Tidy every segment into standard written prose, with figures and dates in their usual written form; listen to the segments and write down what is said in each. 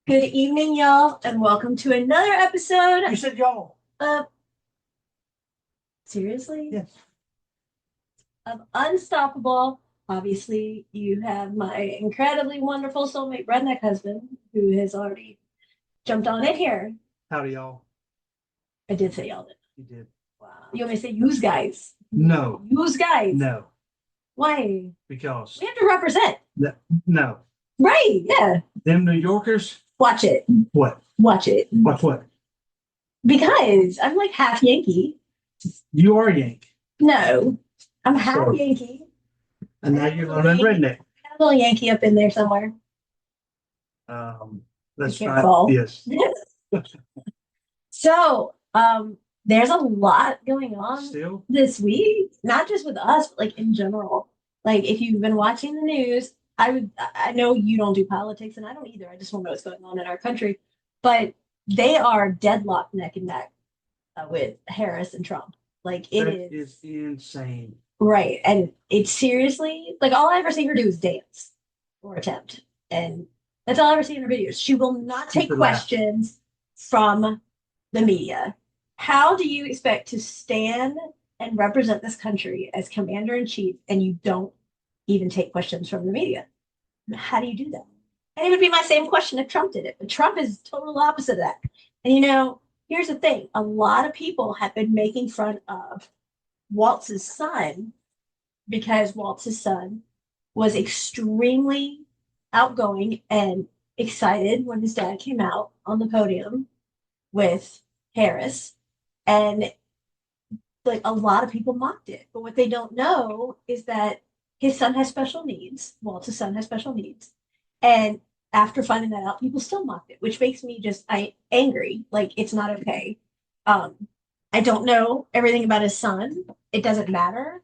Good evening, y'all, and welcome to another episode You said y'all. of seriously Yes. of Unstoppable. Obviously, you have my incredibly wonderful soulmate, Bradneck Husband, who has already jumped on in here. Howdy, y'all. I did say y'all did. You did. Wow. You want me to say use guys? No. Use guys. No. Why? Because We have to represent. no. Right, yeah. Them New Yorkers. Watch it. What? Watch it. Watch what? Because I'm like half Yankee. You are Yank. No, I'm half So- Yankee. And now you're learning redneck. A little Yankee up in there somewhere. Let's can't not. fall. Yes. So, there's a lot going on Still. this week, not just with us, but like in general. Like if you've been watching the news, I know you don't do politics and I don't either. I just want to know what's going on in our country, but they are deadlocked neck and neck with Harris and Trump. Like it That is is insane. right. And it's seriously like all I ever see her do is dance or attempt. And that's all I ever see in her videos. She will not take Super laugh. questions from the media. How do you expect to stand and represent this country as commander in chief and you don't even take questions from the media? How do you do that? And it would be my same question if Trump did it, but Trump is total opposite of that. And here's the thing: a lot of people have been making fun of Waltz's son because Waltz's son was extremely outgoing and excited when his dad came out on the podium with Harris. And like a lot of people mocked it. But what they don't know is that his son has special needs. Waltz's son has special needs. And after finding that out, people still mocked it, which makes me just angry. Like it's not okay. I don't know everything about his son. It doesn't matter.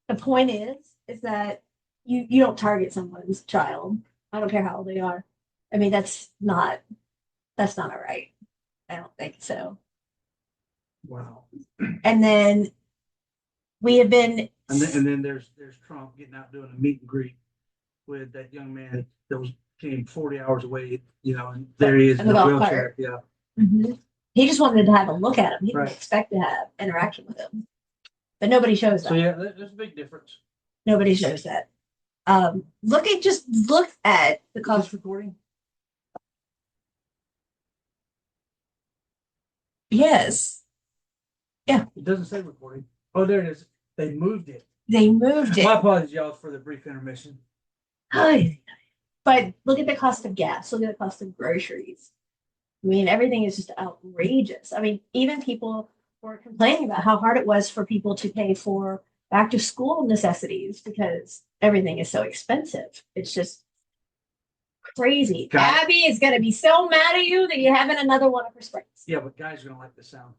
The point is that you don't target someone's child. I don't care how old they are. I mean, that's not all right. I don't think so. Wow. And then we have been And then there's Trump getting out doing a meet and greet with that young man that came 40 hours away. And there he is in the a golf wheelchair. cart. Yeah. Mhm. He just wanted to have a look at him. He didn't Right. expect to have interaction with him. But nobody shows that. So yeah, there's a big difference. Nobody shows that. Look at the Is cost. this recording? Yes. Yeah. It doesn't say recording. Oh, there it is. They moved it. They moved it. My apologies, y'all, for the brief intermission. But look at the cost of gas. Look at the cost of groceries. I mean, everything is just outrageous. I mean, even people were complaining about how hard it was for people to pay for back to school necessities because everything is so expensive. It's just crazy. Got it. Abby is going to be so mad at you that you're having another one of her sprays. Yeah, but guys are gonna like the sound.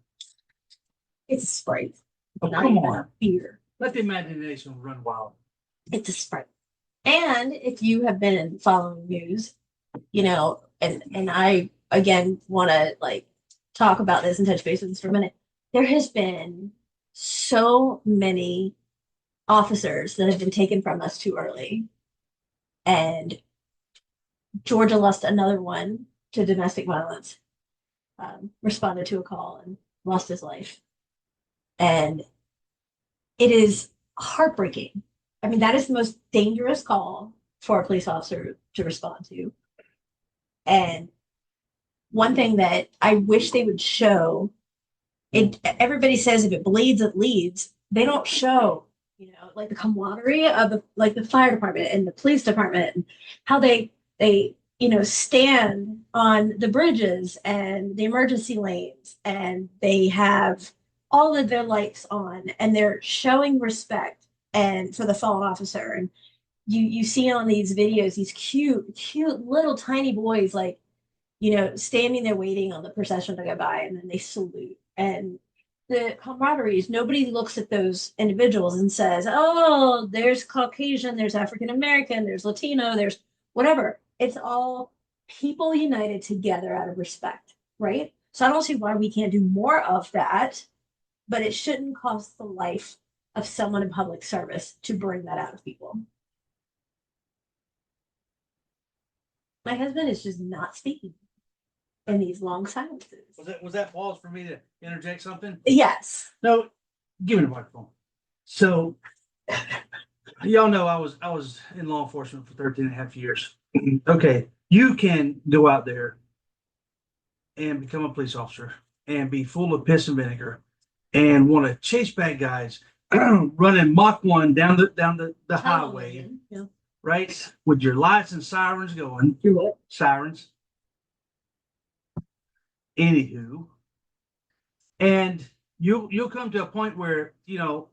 It's a spray. Oh, Not come even on. a beer. Let the imagination run wild. It's a spray. And if you have been following news, and I again want to like talk about this and touch base with this for a minute. There has been so many officers that have been taken from us too early. And Georgia lost another one to domestic violence, responded to a call and lost his life. And it is heartbreaking. I mean, that is the most dangerous call for a police officer to respond to. And one thing that I wish they would show, everybody says if it bleeds, it leads. They don't show, like the camaraderie of the fire department and the police department and how they stand on the bridges and the emergency lanes and they have all of their lights on and they're showing respect and for the fallen officer. And you see on these videos these cute little tiny boys like standing there waiting on the procession to go by and then they salute. And the camaraderie is nobody looks at those individuals and says, oh, there's Caucasian, there's African American, there's Latino, there's whatever. It's all people united together out of respect, right? So I don't see why we can't do more of that, but it shouldn't cost the life of someone in public service to bring that out of people. My husband is just not speaking. in these long silences. Was that pause for me to interject something? Yes. No, give me the microphone. So, y'all know I was in law enforcement for 13 and a half years. Okay, you can go out there and become a police officer and be full of piss and vinegar and want to chase bad guys, running Mach 1 down the highway, Yeah. right? With your lights and sirens going. Your what? Sirens. Anywho, and you'll come to a point where,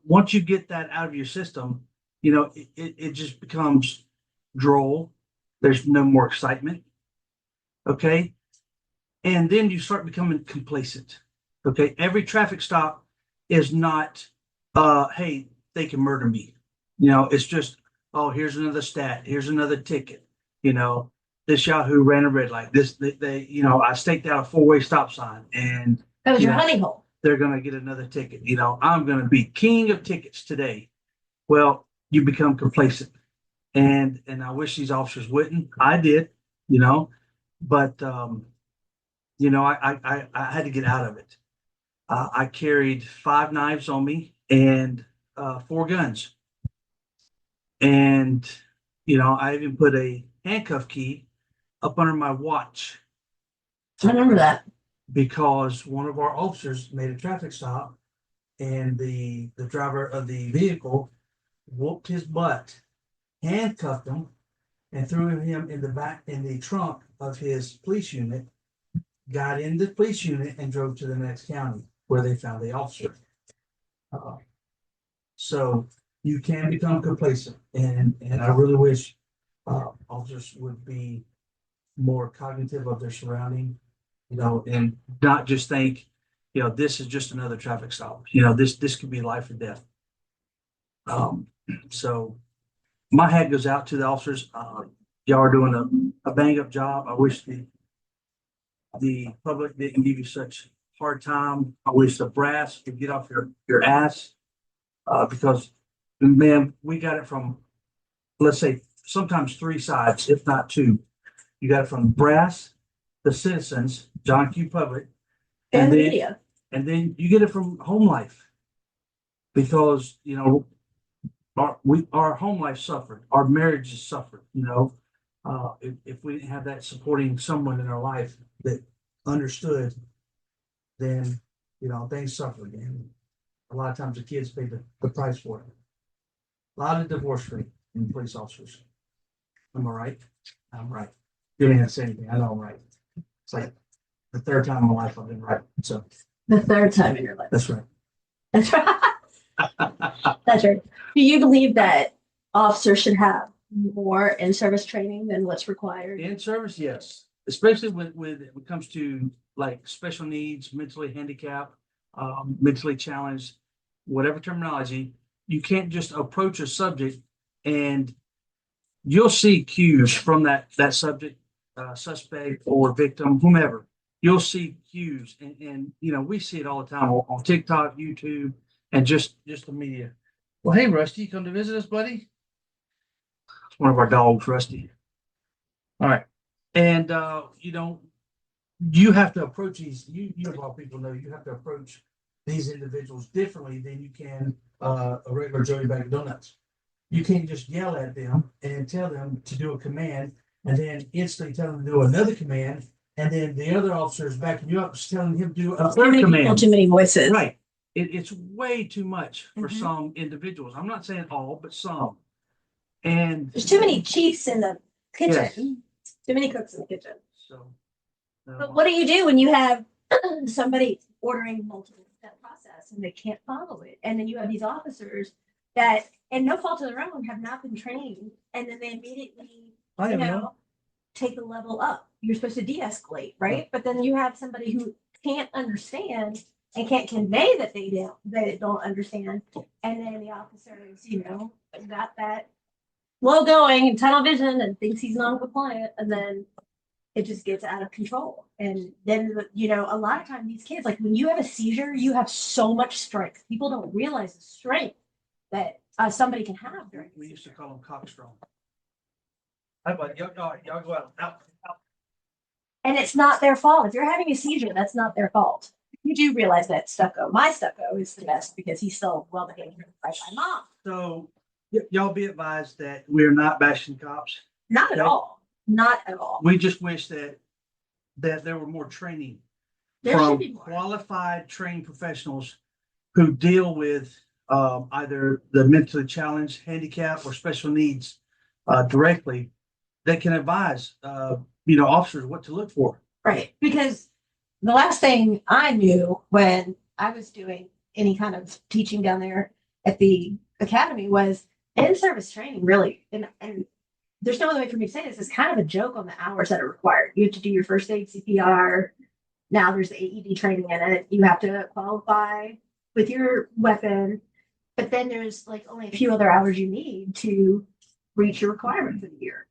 once you get that out of your system, it just becomes droll. There's no more excitement. Okay. And then you start becoming complacent. Okay. Every traffic stop is not, hey, they can murder me. It's just, oh, here's another stat. Here's another ticket. This Yahoo ran a red light. I staked out a four-way stop sign, and That was your honey hole. they're going to get another ticket. I'm going to be king of tickets today. Well, you become complacent, and I wish these officers wouldn't. I did, but I had to get out of it. I carried 5 knives on me and 4 guns, and I even put a handcuff key up under my watch. I remember that. Because one of our officers made a traffic stop, and the driver of the vehicle whooped his butt, handcuffed him, and threw him in the trunk of his police unit, got in the police unit, and drove to the next county where they found the officer. So you can become complacent, and I really wish officers would be more cognitive of their surrounding, and not just think, this is just another traffic stop. This could be life or death. So my hat goes out to the officers. Y'all are doing a bang up job. I wish the public didn't give you such hard time. I wish the brass could get off your ass, because, man, we got it from, let's say, sometimes 3 sides, if not 2. You got it from brass, the citizens, John Q. Public, And the then media. and then you get it from home life, because our home life suffered, our marriages suffered. If we didn't have that supporting someone in our life that understood, then things suffered, and a lot of times the kids pay the price for it. A lot of divorce rate in police officers. Am I right? I'm right. You didn't have to say anything. I know I'm right. It's like the 3rd time in my life I've been right. So The 3rd time in your life. that's right. That's right. That's right. Do you believe that officers should have more in-service training than what's required? In service, yes. Especially when it comes to like special needs, mentally handicapped, mentally challenged, whatever terminology. You can't just approach a subject and you'll see cues from that subject, suspect or victim, whomever. You'll see cues, and we see it all the time on TikTok, YouTube, and just the media. Well, hey, Rusty, you come to visit us, buddy? It's one of our dogs, Rusty. All right, and you have to approach these. You of all people know you have to approach these individuals differently than you can a regular Joey bag of donuts. You can't just yell at them and tell them to do a command, and then instantly tell them to do another command, and then the other officer is backing you up, telling him to do a third command. Too many voices. Right. It's way too much for Mhm. some individuals. I'm not saying all, but some. And There's too many chiefs in the kitchen. Yes. Too many cooks in the kitchen. so, But what do you do when you have somebody ordering multiple step process and they can't follow it? And then you have these officers that, and no fault of their own, have not been trained, and then they immediately, I you don't know, know. take the level up. You're supposed to de-escalate, right? But then you have somebody who can't understand and can't convey that they don't understand. And then the officers, got that low going and tunnel vision and thinks he's non-compliant, and then it just gets out of control. And then, a lot of times these kids, like when you have a seizure, you have so much strength. People don't realize the strength that somebody can have during. We used to call them cockstrong. How about y'all go out. And it's not their fault. If you're having a seizure, that's not their fault. You do realize that stucco. My stucco is the best because he's so well behaved by my mom. So y'all be advised that we're not bashing cops. Not at Okay. all. Not at all. We just wish that there were more training There should from be more. qualified trained professionals who deal with either the mentally challenged, handicap, or special needs directly that can advise officers what to look for. Right. Because the last thing I knew when I was doing any kind of teaching down there at the academy was in-service training, really. And there's no other way for me to say this. It's kind of a joke on the hours that are required. You have to do your first aid CPR. Now there's AED training in it. You have to qualify with your weapon. But then there's like only a few other hours you need to reach your requirement for the year.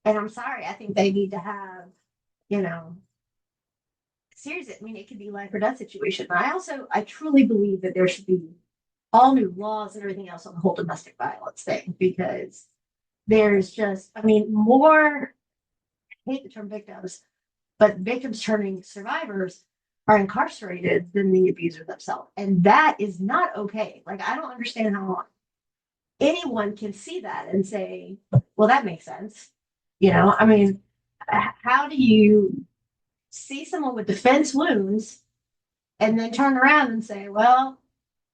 And I'm sorry, I think they need to have, seriously, I mean, it could be life or death situation. But I truly believe that there should be all new laws and everything else on the whole domestic violence thing, because there's just, more, I hate the term victims, but victims turning survivors are incarcerated than the abuser themselves. And that is not okay. Like, I don't understand how anyone can see that and say, well, that makes sense. How do you see someone with defense wounds and then turn around and say, well,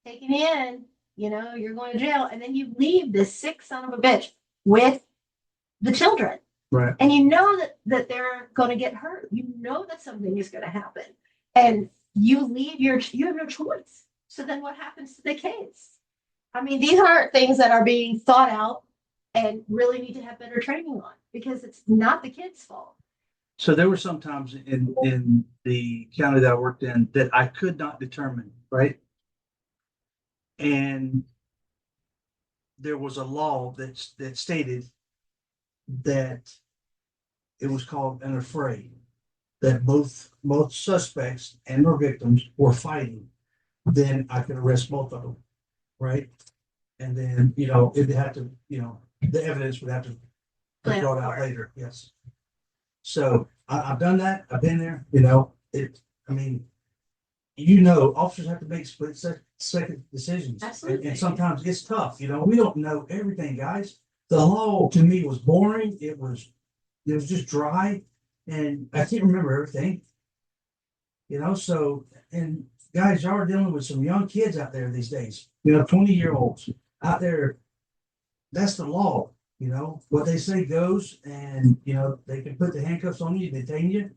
take it in, you're going to jail. And then you leave this sick son of a bitch with the children. Right. And you know that they're going to get hurt. You know that something is going to happen. And you have no choice. So then what happens to the kids? These aren't things that are being thought out and really need to have better training on, because it's not the kids' fault. So there were some times in the county that I worked in that I could not determine, right? And there was a law that stated that it was called an affray, that both suspects and their victims were fighting. Then I could arrest both of them, right? And then, it'd have to, the evidence would have to be brought out later. Yes. So I've done that. I've been there, officers have to make split second decisions. Absolutely. And sometimes it's tough, we don't know everything, guys. The law to me was boring. It was just dry, and I can't remember everything. And guys, y'all are dealing with some young kids out there these days, 20-year-olds out there. That's the law. What they say goes, and they can put the handcuffs on you, detain you.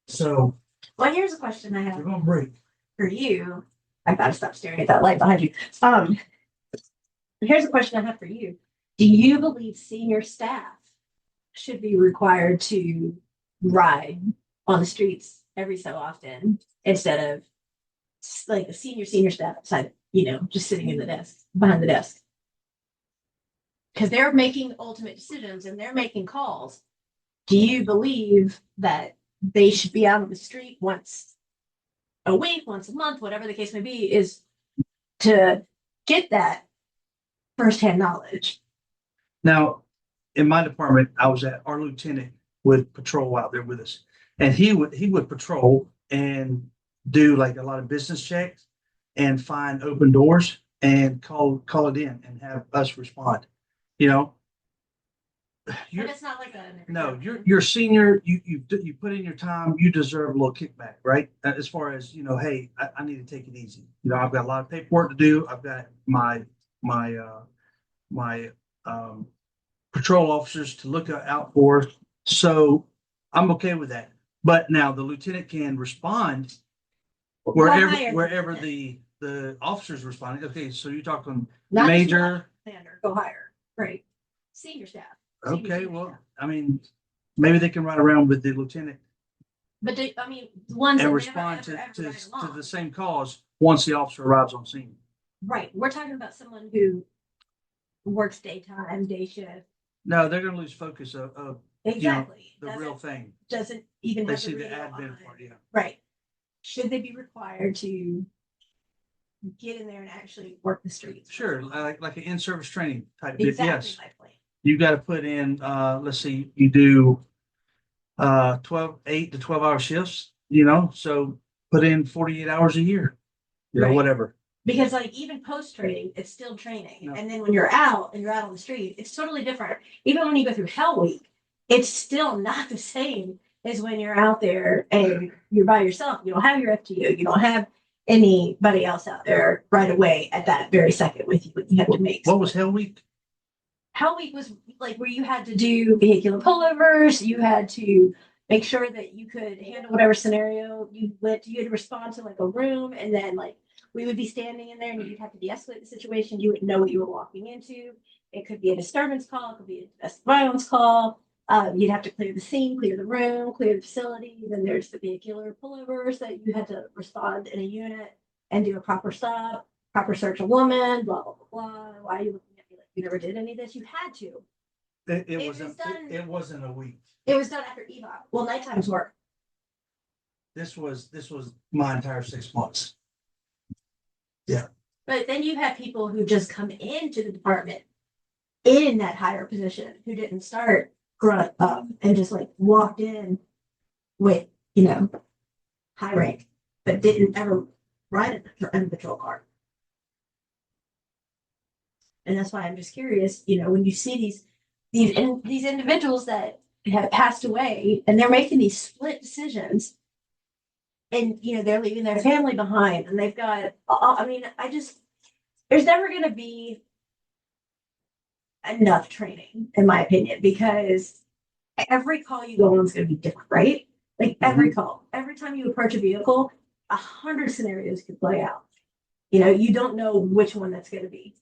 So, well, here's a question I have. You're gonna break for you. I gotta stop staring at that light behind you. Here's a question I have for you. Do you believe senior staff should be required to ride on the streets every so often instead of like a senior staff outside, just sitting in the desk, behind the desk? Because they're making ultimate decisions and they're making calls. Do you believe that they should be out on the street once a week, once a month, whatever the case may be, is to get that firsthand knowledge? Now, in my department, our lieutenant would patrol out there with us, and he would patrol and do like a lot of business checks and find open doors and call it in and have us respond. But it's not like you're senior. You put in your time. You deserve a little kickback, right? As far as hey, I need to take it easy. I've got a lot of paperwork to do. I've got my patrol officers to look out for. So I'm okay with that. But now the lieutenant can respond wherever the officers responding. Okay, so you're talking not major. Go higher, right? Senior staff. Okay, well, maybe they can ride around with the lieutenant. But the ones and that respond never, ever, ever to the same cause once the officer arrives on scene. Right. We're talking about someone who works daytime, day shift. No, they're going to lose focus of exactly the real thing. Doesn't even they have see the admin part. Yeah. Right. Should they be required to get in there and actually work the streets? Sure, like an in-service training type. Exactly Yes. my point. You got to put in. Let's see. You do 8 to 12 hour shifts, you know, so put in 48 hours a year, you know, Right. whatever. Because like even post training, it's still training. No. And then when you're out and you're out on the street, it's totally different. Even when you go through Hell Week, it's still not the same as when you're out there and you're by yourself. You don't have your FTO. You don't have anybody else out there right away at that very second with you. You have to make. What was Hell Week? Hell Week was like where you had to do vehicular pullovers. You had to make sure that you could handle whatever scenario you went. You had to respond to like a room, and then like we would be standing in there, and you'd have to de-escalate the situation. You would know what you were walking into. It could be a disturbance call. It could be a domestic violence call. You'd have to clear the scene, clear the room, clear the facility. Then there's the vehicular pullovers that you had to respond in a unit and do a proper stop, proper search a woman, blah blah blah blah. Why are you looking at me like you never did any of this? You had to. It wasn't a week. It was done after eval. Well, nighttimes were. This was my entire 6 months. But then you have people who just come into the department in that higher position who didn't start grunt up and just like walked in with, you know, high rank, but didn't ever ride a patrol car. And that's why I'm just curious, you know, when you see these individuals that have passed away and they're making these split decisions and, you know, they're leaving their family behind and they've got, I mean, there's never going to be enough training, in my opinion, because every call you go on is going to be different, right? Like every call, every time you approach a vehicle, 100 scenarios could play out. You know, you don't know which one that's going to be,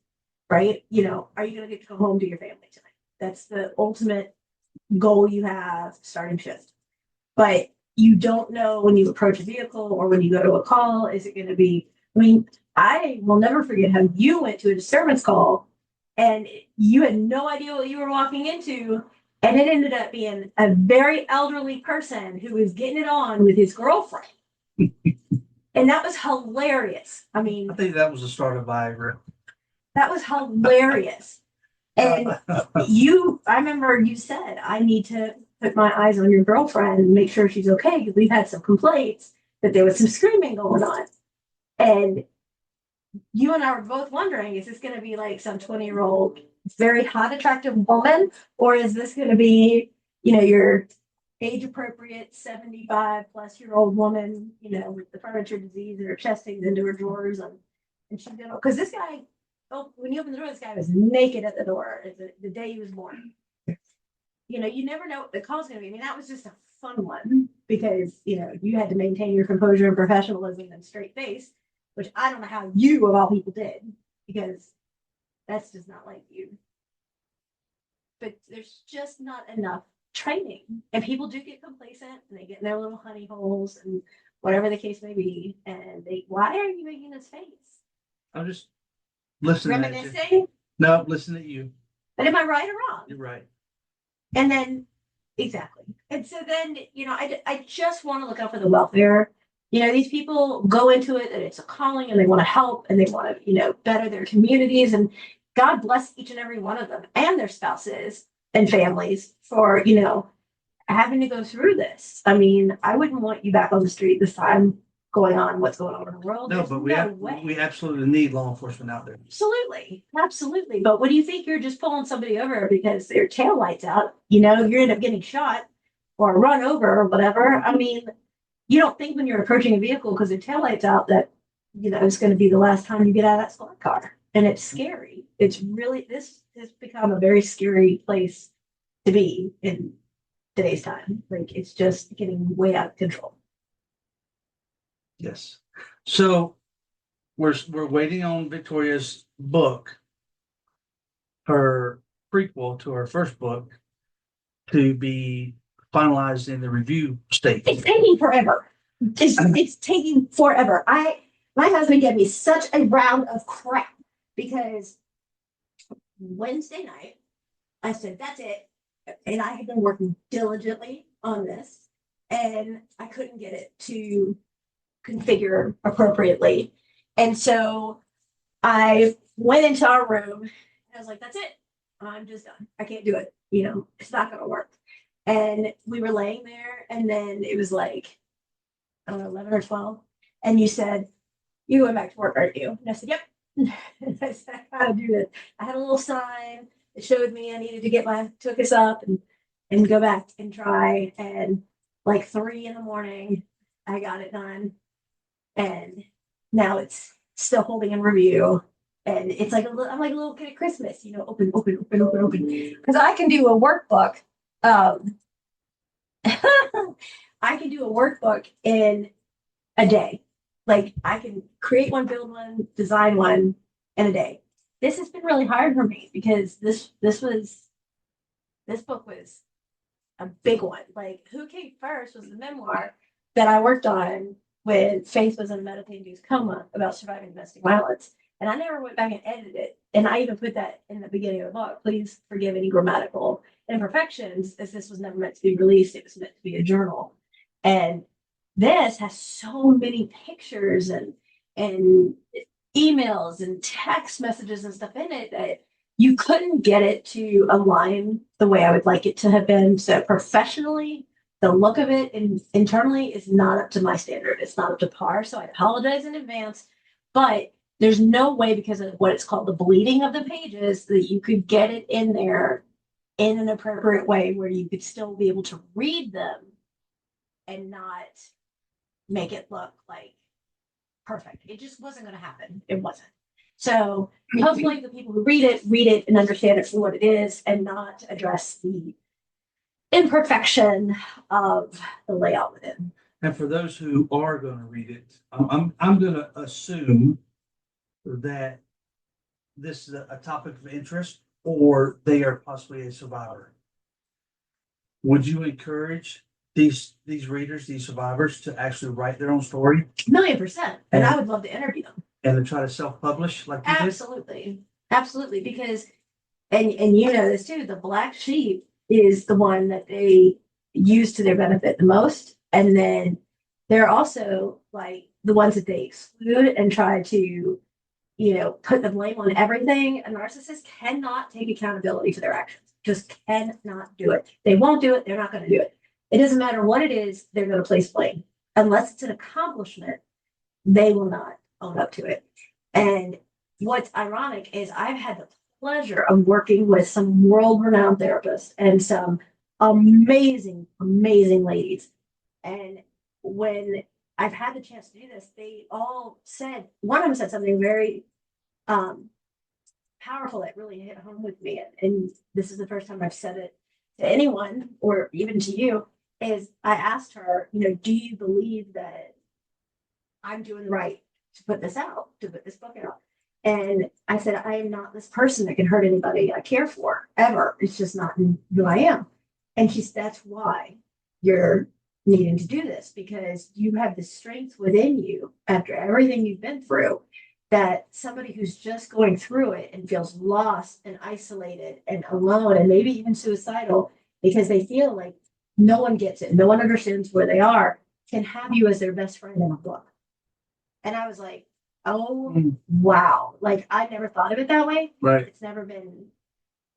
right? You know, are you going to get to go home to your family tonight? That's the ultimate goal you have starting shift. But you don't know when you approach a vehicle or when you go to a call, is it going to be, I mean, I will never forget how you went to a disturbance call and you had no idea what you were walking into. And it ended up being a very elderly person who was getting it on with his girlfriend. And that was hilarious. I mean, I think that was the start of Viagra. that was hilarious. And I remember you said, I need to put my eyes on your girlfriend and make sure she's okay because we've had some complaints that there was some screaming going on. And you and I were both wondering, is this going to be like some 20-year-old, very hot, attractive woman? Or is this going to be, you know, your age appropriate 75+ year old woman, you know, with the furniture disease and her chest hangs into her drawers and she's gonna, because this guy, when you open the door, this guy was naked at the door the day he was born. You know, you never know what the call's gonna be. I mean, that was just a fun one because, you know, you had to maintain your composure and professionalism and straight face, which I don't know how you of all people did because that's just not like you. But there's just not enough training. And people do get complacent and they get in their little honey holes and whatever the case may be. And why are you making this face? I'm just listening at you. Reminiscing? No, listen at you. But am I right or wrong? You're right. And then, exactly. And so then, you know, I just want to look out for the welfare. You know, these people go into it and it's a calling and they want to help and they want to, you know, better their communities. And God bless each and every one of them and their spouses and families for, you know, having to go through this. I mean, I wouldn't want you back on the street this time going on what's going on in the world. No, There's but way. we absolutely need law enforcement out there. Absolutely. Absolutely. But what do you think you're just pulling somebody over because their tail lights out? You know, you end up getting shot or run over or whatever. I mean, you don't think when you're approaching a vehicle because their tail lights out that, you know, it's going to be the last time you get out of that squad car. And it's scary. It's really, this has become a very scary place to be in today's time. Like it's just getting way out of control. Yes. So we're waiting on Victoria's book, her prequel to her first book, to be finalized in the review stage. It's taking forever. It's taking forever. My husband gave me such a round of crap because Wednesday night I said, that's it. And I had been working diligently on this and I couldn't get it to configure appropriately. And so I went into our room and I was like, that's it. I'm just done. I can't do it. You know, it's not going to work. And we were laying there, and then it was like, I don't know, 11 or 12. And you said, "You going back to work, aren't you?" And I said, "Yep." And I said, "I gotta do this." I had a little sign that showed me I needed to get my took us up and go back and try. And like 3 in the morning, I got it done. And now it's still holding in review. And it's like I'm like a little kid at Christmas, open, open, open, open, open. Because I can do a workbook. I can do a workbook in a day. Like I can create one, build one, design one in a day. This has been really hard for me because this book was a big one. Like Who Came First was the memoir that I worked on when Faith was in a medically induced coma about surviving domestic violence. And I never went back and edited it. And I even put that in the beginning of the book. Please forgive any grammatical imperfections, as this was never meant to be released. It was meant to be a journal. And this has so many pictures and emails and text messages and stuff in it that you couldn't get it to align the way I would like it to have been. So professionally, the look of it and internally is not up to my standard. It's not up to par. So I apologize in advance, but there's no way, because of what it's called, the bleeding of the pages, that you could get it in there in an appropriate way where you could still be able to read them and not make it look like perfect. It just wasn't going to happen. It wasn't. So hopefully the people who read it and understand it for what it is and not address the imperfection of the layout within. And for those who are going to read it, I'm going to assume that this is a topic of interest, or they are possibly a survivor. Would you encourage these readers, these survivors, to actually write their own story? 1,000,000%. And I would love to interview them. And to try to self-publish like you did? Absolutely. Absolutely. Because, and you know this too, the black sheep is the one that they use to their benefit the most. And then they're also like the ones that they exclude and try to, put the blame on everything. A narcissist cannot take accountability for their actions. Just cannot do it. They won't do it. They're not going to do it. It doesn't matter what it is, they're going to place blame. Unless it's an accomplishment, they will not own up to it. And what's ironic is I've had the pleasure of working with some world-renowned therapists and some amazing, amazing ladies. And when I've had the chance to do this, they all said, one of them said something very powerful that really hit home with me. And this is the first time I've said it to anyone or even to you, is I asked her, do you believe that I'm doing right to put this out, to put this book out? And I said, I am not this person that can hurt anybody I care for, ever. It's just not who I am. And she said, that's why you're needing to do this, because you have the strength within you after everything you've been through, that somebody who's just going through it and feels lost and isolated and alone and maybe even suicidal because they feel like no one gets it, no one understands where they are, can have you as their best friend in a book. And I was like, oh, wow. Like, I never thought of it that way. Right. It's never been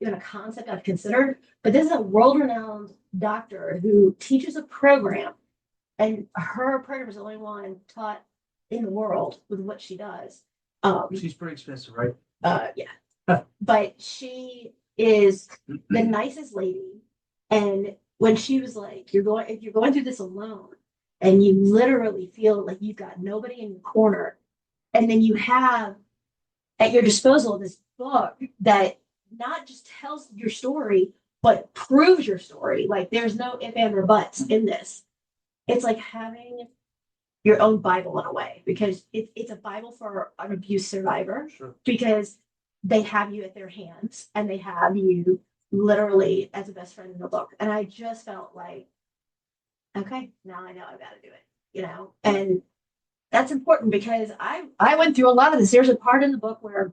even a concept I've considered. But this is a world-renowned doctor who teaches a program, and her program is the only one taught in the world with what she does. She's pretty expensive, right? Yeah. But she is the nicest lady. And when she was like, if you're going through this alone and you literally feel like you've got nobody in your corner, and then you have at your disposal this book that not just tells your story, but proves your story. Like there's no if, and, or buts in this. It's like having your own Bible in a way, because it's a Bible for an abuse survivor. Sure. Because they have you at their hands and they have you literally as a best friend in the book. And I just felt like, okay, now I know I've got to do it, and that's important because I went through a lot of this. There's a part in the book where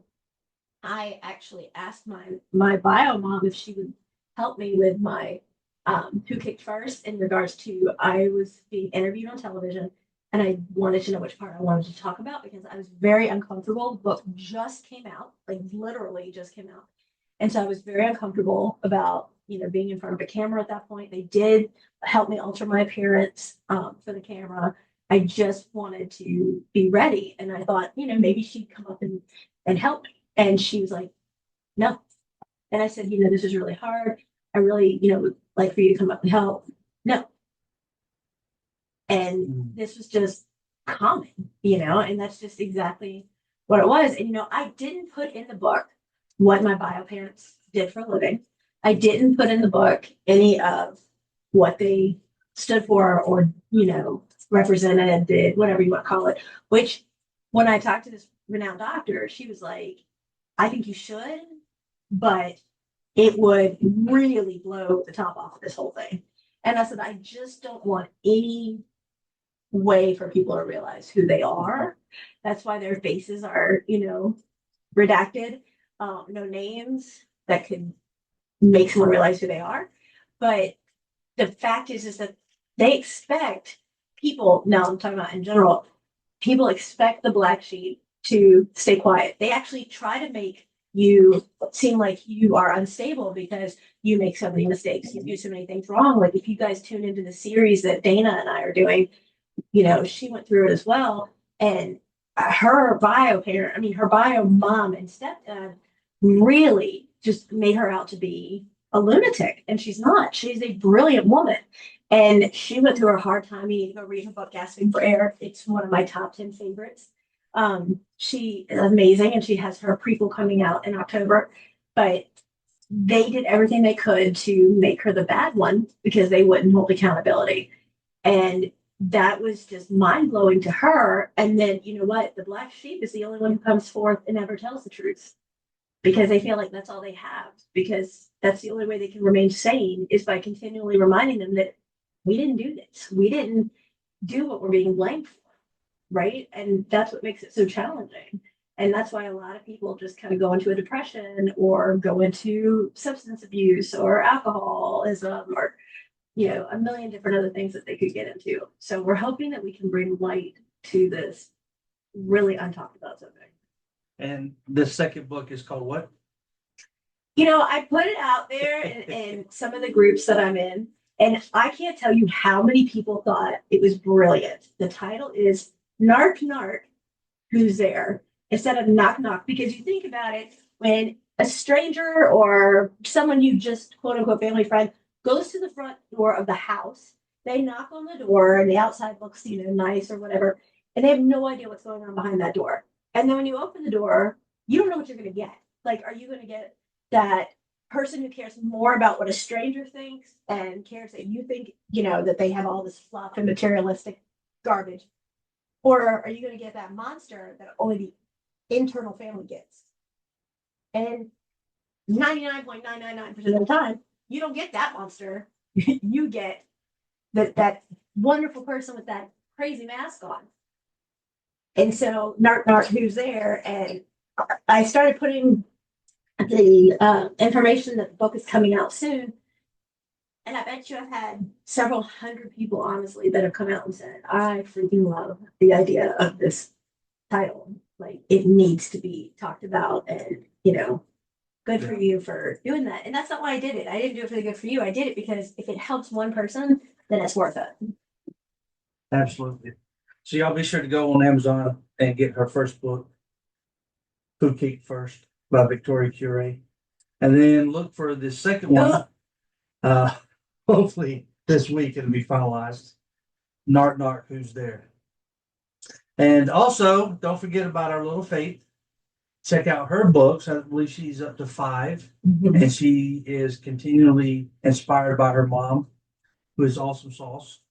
I actually asked my bio mom if she would help me with my Who Kicked First, in regards to, I was being interviewed on television and I wanted to know which part I wanted to talk about because I was very uncomfortable. The book just came out, like literally just came out. And so I was very uncomfortable about being in front of a camera at that point. They did help me alter my appearance for the camera. I just wanted to be ready. And I thought, maybe she'd come up and help me. And she was like, no. And I said, this is really hard. I really, would like for you to come up and help. No. And this was just common, and that's just exactly what it was. And, I didn't put in the book what my bio parents did for a living. I didn't put in the book any of what they stood for or, represented, did, whatever you want to call it, which when I talked to this renowned doctor, she was like, I think you should, but it would really blow the top off of this whole thing. And I said, I just don't want any way for people to realize who they are. That's why their faces are, redacted, no names that could make someone realize who they are. But the fact is that they expect people, now I'm talking about in general, people expect the black sheep to stay quiet. They actually try to make you seem like you are unstable because you make so many mistakes, you do so many things wrong. Like if you guys tune into the series that Dana and I are doing, she went through it as well. And her bio mom and stepdad really just made her out to be a lunatic. And she's not. She's a brilliant woman. And she went through a hard time. You need to go read her book, Gasping for Air. It's one of my top 10 favorites. She is amazing, and she has her prequel coming out in October. But they did everything they could to make her the bad one because they wouldn't hold accountability. And that was just mind blowing to her. And then, you know what? The black sheep is the only one who comes forth and never tells the truth because they feel like that's all they have, because that's the only way they can remain sane is by continually reminding them that we didn't do this. We didn't do what we're being blamed for. Right. And that's what makes it so challenging. And that's why a lot of people just kind of go into a depression or go into substance abuse or alcoholism or a million different other things that they could get into. So we're hoping that we can bring light to this really untalked about subject. And the second book is called what? I put it out there in some of the groups that I'm in, and I can't tell you how many people thought it was brilliant. The title is Narc Narc, Who's There? Instead of Knock Knock, because you think about it, when a stranger or someone you just quote unquote family friend goes to the front door of the house, they knock on the door and the outside looks, nice or whatever, and they have no idea what's going on behind that door. And then when you open the door, you don't know what you're going to get. Like, are you going to get that person who cares more about what a stranger thinks and cares that you think, that they have all this fluff and materialistic garbage? Or are you going to get that monster that only the internal family gets? And 99.999% of the time, you don't get that monster. You get that wonderful person with that crazy mask on. And so, Narc Narc, Who's There? And I started putting the information that the book is coming out soon. And I bet you I've had several hundred people, honestly, that have come out and said, I freaking love the idea of this title. Like, it needs to be talked about. And, good for you for doing that. And that's not why I did it. I didn't do it for the good for you. I did it because if it helps one person, then it's worth it. Absolutely. So y'all be sure to go on Amazon and get her first book, Food Cake First by Victoria Curie. And then look for the second one. Hopefully this week it'll be finalized. Narc Narc, Who's There? And also, don't forget about our little Faith. Check out her books. I believe she's up to 5. And she is continually inspired by her mom, who is Awesome Sauce,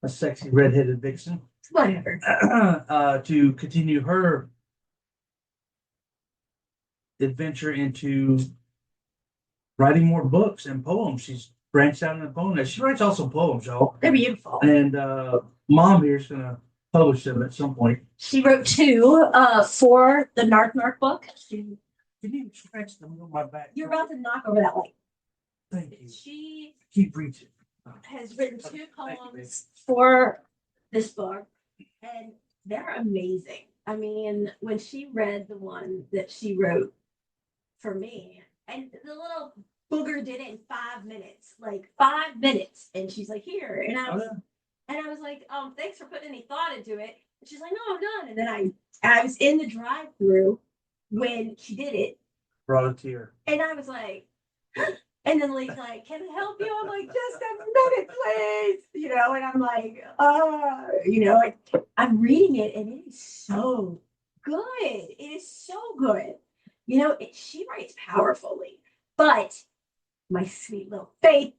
a sexy redheaded vixen. Whatever. To continue her adventure into writing more books and poems. She's branched out into poems. She writes also poems, y'all. They're beautiful. And mom here is going to publish them at some point. She wrote 2 for the Narc Narc book. Can you scratch them on my back? You're about to knock over that light. Thank you. She Keep reaching. has written 2 poems for this book, and they're amazing. I mean, when she read the one that she wrote for me, and the little Booger did it in 5 minutes, like 5 minutes. And she's like, here. And Oh, yeah. I was like, thanks for putting any thought into it. And she's like, no, I'm done. And then I was in the drive-through when she did it. Brought a tear. And I was like, and then like, can I help you? I'm like, just a minute, please. You know, and I'm like, you know, like I'm reading it and it is so good. It is so good. You know, she writes powerfully, but my sweet little Faith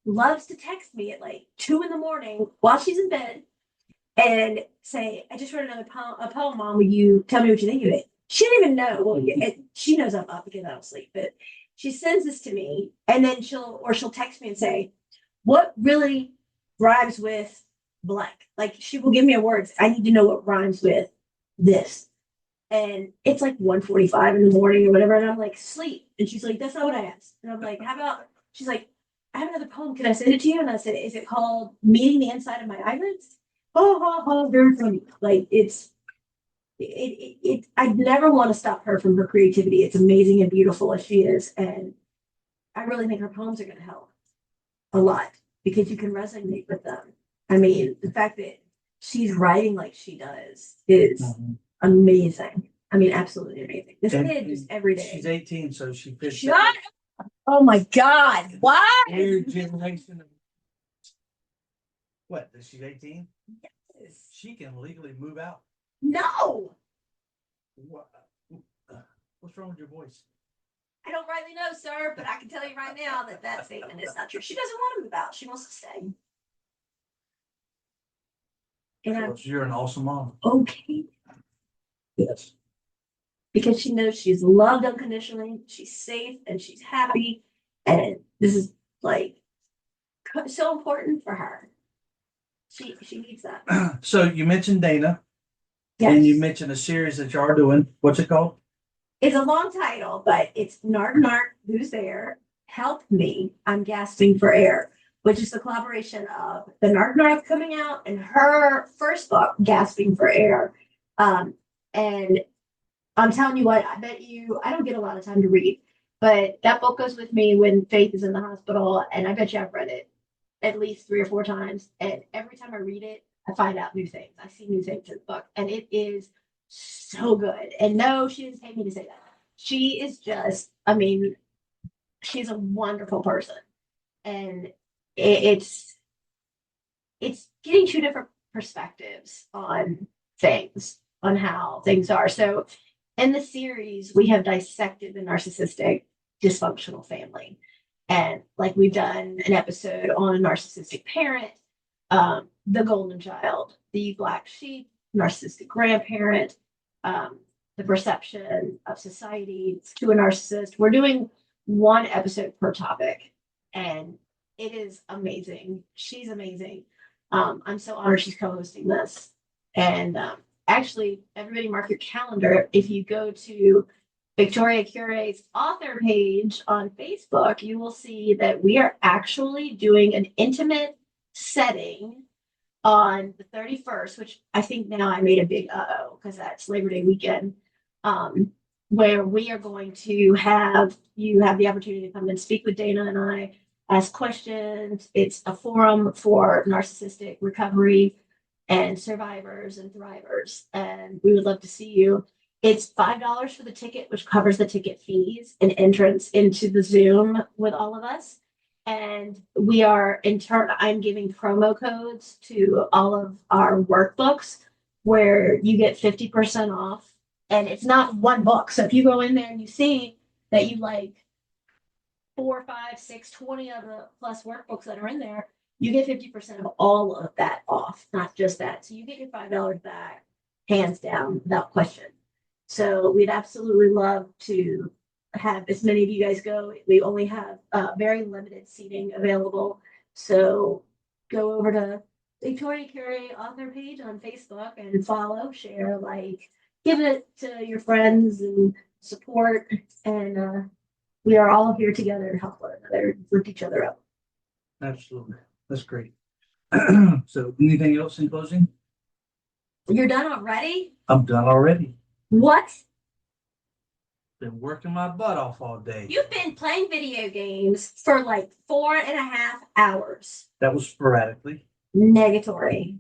loves to text me at like 2 a.m. while she's in bed and say, I just read another poem, Mom. Will you tell me what you think of it? She didn't even know. Well, she knows I'm up because I don't sleep, but she sends this to me and then she'll text me and say, what really rhymes with blank? Like she will give me a word. I need to know what rhymes with this. And it's like 1:45 in the morning or whatever. And I'm like, sleep. And she's like, that's not what I asked. And I'm like, how about, she's like, I have another poem. Can I send it to you? And I said, is it called Meeting the Inside of My Eyelids? Oh, very funny. Like I never want to stop her from her creativity. It's amazing and beautiful as she is. And I really think her poems are going to help a lot because you can resonate with them. I mean, the fact that she's writing like she does is amazing. I mean, absolutely amazing. This kid just every day. She's 18, so she fits. Shut up. Oh my God. What? Weird generation of what? She's 18? Yes. She can legally move out. No. What? What's wrong with your voice? I don't rightly know, sir, but I can tell you right now that statement is not true. She doesn't want to move out. She wants to stay. And I'm You're an awesome mom. okay. Yes. Because she knows she's loved unconditionally, she's safe, and she's happy. And this is like so important for her. She needs that. So you mentioned Dana, Yes. and you mentioned a series that you are doing. What's it called? It's a long title, but it's Narc Narc, Who's There? Help Me, I'm Gasping for Air, which is the collaboration of the Narc Narc coming out and her first book, Gasping for Air. And I'm telling you what, I bet you, I don't get a lot of time to read, but that book goes with me when Faith is in the hospital. And I bet you I've read it at least 3 or 4 times. And every time I read it, I find out new things. I see new things in the book. And it is so good. And no, she didn't pay me to say that. She is just, I mean, she's a wonderful person. And it's getting 2 different perspectives on things, on how things are. So in the series, we have dissected the narcissistic dysfunctional family. And like we've done an episode on a narcissistic parent, the golden child, the black sheep, narcissistic grandparent, the perception of society to a narcissist. We're doing 1 episode per topic, and it is amazing. She's amazing. I'm so honored she's co-hosting this. And actually, everybody mark your calendar. If you go to Victoria Cure's author page on Facebook, you will see that we are actually doing an intimate setting on the 31st, which I think now I made a big because that's Labor Day weekend, where we are going to have you have the opportunity to come and speak with Dana and I, ask questions. It's a forum for narcissistic recovery and survivors and thrivers, and we would love to see you. It's $5 for the ticket, which covers the ticket fees and entrance into the Zoom with all of us. And we are I'm giving promo codes to all of our workbooks where you get 50% off. And it's not 1 book. So if you go in there and you see that you like 4, 5, 6, 20 of the plus workbooks that are in there, you get 50% of all of that off, not just that. So you get your $5 back, hands down, without question. So we'd absolutely love to have as many of you guys go. We only have very limited seating available. So go over to Victoria Cure author page on Facebook and follow, share, like, give it to your friends and support. And we are all here together to help one another, lift each other up. Absolutely. That's great. So anything else in closing? You're done already? I'm done already. What? Been working my butt off all day. You've been playing video games for like 4.5 hours. That was sporadically. Negatory.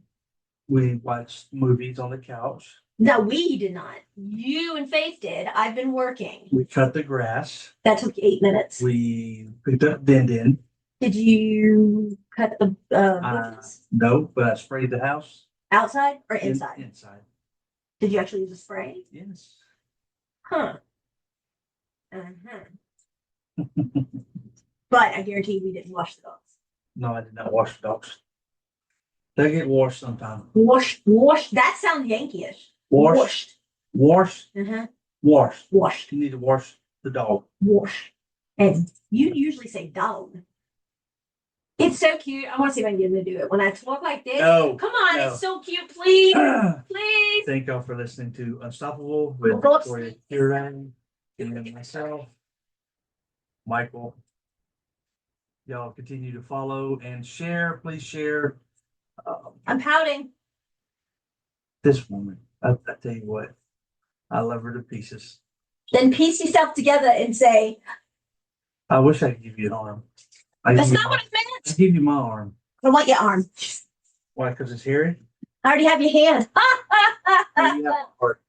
We watched movies on the couch. No, we did not. You and Faith did. I've been working. We cut the grass. That took 8 minutes. We picked up Din. Did you cut the bushes? No, but I sprayed the house. Outside or inside? Inside. Did you actually use a spray? Yes. Huh. Uh-huh. But I guarantee we didn't wash the dogs. No, I did not wash the dogs. They get washed sometime. Wash. That sounds Yankee-ish. Washed. Uh-huh. Washed. You need to wash the dog. Wash. And you usually say dog. It's so cute. I want to see if I can get him to do it. When I talk like this, No. come on, No. it's so cute. Please, please. Thank y'all for listening to Unstoppable with Go Victoria upstairs. Kieran and myself, Michael. Y'all continue to follow and share. Please share. I'm pouting. This woman, I tell you what, I love her to pieces. Then piece yourself together and say, I wish I could give you an arm. that's not what I I meant. give you my arm. I want your arm. Why? Because it's hairy? I already have your hand. Or you have a heart.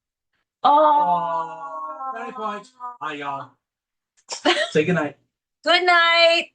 Oh. Brownie points. Hi, y'all. Say goodnight. Good night.